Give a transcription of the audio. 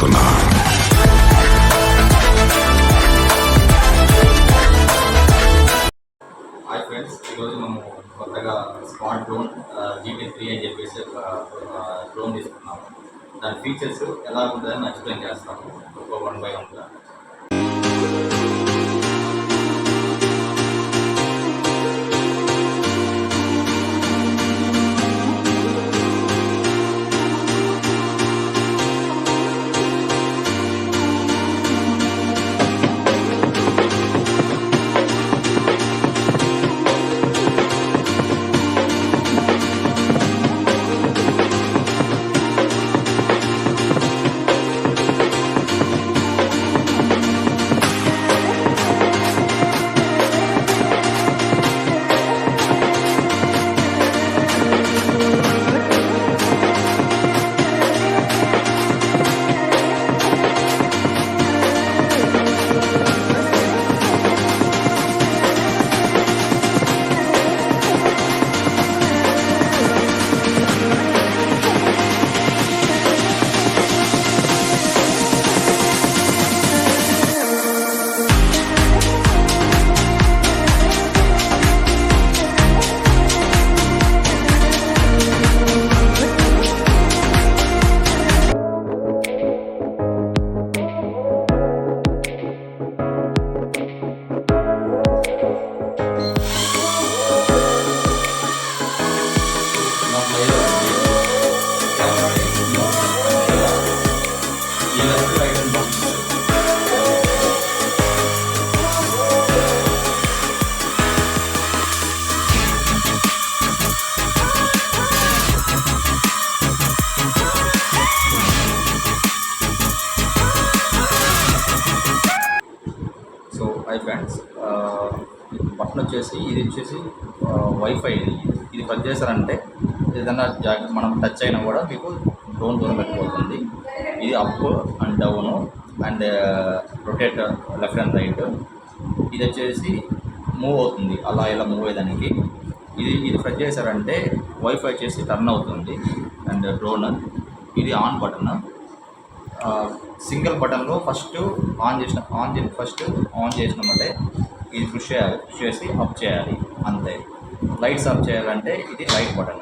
చెప్తున్నా. Hi friends, ఈరోజు మనం కొత్తగా స్మార్ట్ డ్రోన్ GT3 అని చెప్పేసి ఒక డ్రోన్ తీసుకున్నాము. దాని ఫీచర్స్ ఎలా ఉంటుందని ఎక్స్ప్లెయిన్ చేస్తాము ఒక 1 by 1గా. సో హై ఫ్రెండ్స్, బటన్ వచ్చేసి ఇది వచ్చేసి వైఫై. ఇది పని చేశారంటే ఏదైనా మనం టచ్ అయినా కూడా మీకు డ్రోన్ దూరం పెట్టిపోతుంది. ఇది up and down and rotate left and right. ఇది వచ్చేసి మూవ్ అవుతుంది, అలా ఇలా మూవ్ అయ్యేదానికి. ఇది ప్రెస్ చేశారంటే వైఫై వచ్చేసి టర్న్ అవుతుంది అండ్ డ్రోన్. ఇది ఆన్ బటన్. సింగిల్ బటన్లో ఫస్ట్ ఆన్ చేసినామంటే ఇది పుష్ చేసి ఆఫ్ చేయాలి అంతే. లైట్స్ ఆఫ్ చేయాలంటే ఇది లైట్ బటన్.